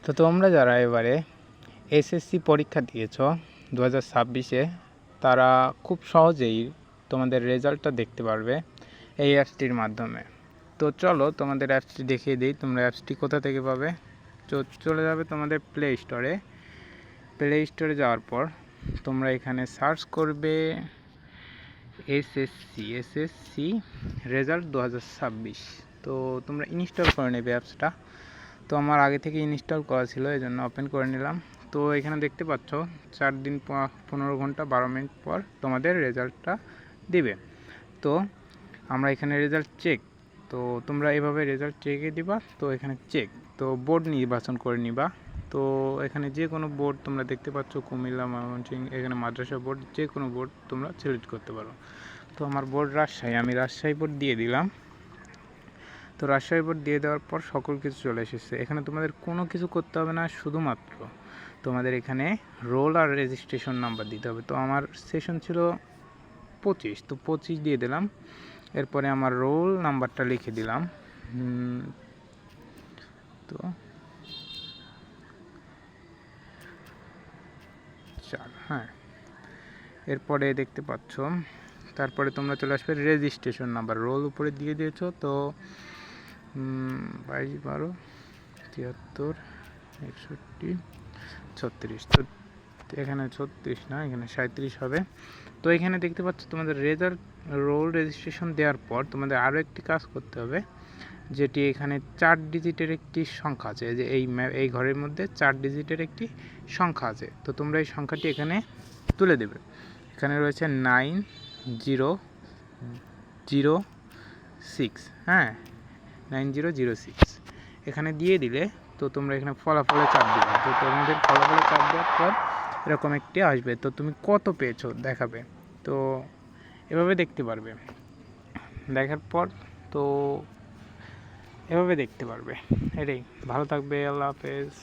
তো তোমরা যারা এবারে এসএসসি পরীক্ষা দিয়েছ 2026-এ তারা খুব সহজেই তোমাদের রেজাল্টটা দেখতে পারবে এই অ্যাপসটির মাধ্যমে। তো চলো তোমাদের অ্যাপসটি দেখিয়ে দিই। তোমরা অ্যাপসটি কোথা থেকে পাবে? চলে যাবে তোমাদের প্লে স্টোরে যাওয়ার পর তোমরা এখানে সার্চ করবে এসএসসি রেজাল্ট 2026। তো তোমরা ইনস্টল করে নেবে অ্যাপসটা। তো আমার আগে থেকে ইনস্টল করা ছিল, এই জন্য ওপেন করে নিলাম। তো এখানে দেখতে পাচ্ছ 4 দিন 15 ঘন্টা 12 মিনিট পর তোমাদের রেজাল্টটা দিবে। তো আমরা এখানে রেজাল্ট চেক, তো তোমরা এভাবে রেজাল্ট চেকে দিবা। তো এখানে চেক, তো বোর্ড নির্বাচন করে নিবা। তো এখানে যে কোনো বোর্ড তোমরা দেখতে পাচ্ছ, কুমিল্লা, ময়মনসিংহ, এখানে মাদ্রাসা বোর্ড, যে কোনো বোর্ড তোমরা সিলেক্ট করতে পারো। তো আমার বোর্ড রাজশাহী, আমি রাজশাহী বোর্ড দিয়ে দিলাম। তো রাজশাহী বোর্ড দিয়ে দেওয়ার পর সকল কিছু চলে এসেছে। এখানে তোমাদের কোনো কিছু করতে হবে না, শুধুমাত্র তোমাদের এখানে রোল আর রেজিস্ট্রেশন নাম্বার দিতে হবে। তো আমার সেশন ছিল 25, তো 25 দিয়ে দিলাম। এরপরে আমার রোল নাম্বারটা লিখে দিলাম। তো 4, হ্যাঁ। এরপরে দেখতে পাচ্ছ, তারপরে তোমরা চলে আসবে রেজিস্ট্রেশন নাম্বার। রোল উপরে দিয়ে দিয়েছো। তো 22, 12, 73, 61, 36। তো এখানে 36 না, এখানে 37 হবে। তো এখানে দেখতে পাচ্ছ তোমাদের রেজাল্ট রোল রেজিস্ট্রেশন দেওয়ার পর তোমাদের আরও একটি কাজ করতে হবে, যেটি এখানে 4 ডিজিটের একটি সংখ্যা আছে। যে এই ঘরের মধ্যে 4 ডিজিটের একটি সংখ্যা আছে। তো তোমরা এই সংখ্যাটি এখানে তুলে দেবে। এখানে রয়েছে 9006, হ্যাঁ, 9006 এখানে দিয়ে দিলে তো তোমরা এখানে ফলাফলে চাপ দিবে। তো তোমাদের ফলাফলে চাপ দেওয়ার পর এরকম একটি আসবে। তো তুমি কত পেয়েছো দেখাবে। তো এভাবে দেখতে পারবে। দেখার পর তো এভাবে দেখতে পারবে। এটাই। ভালো থাকবে। আল্লাহ হাফেজ।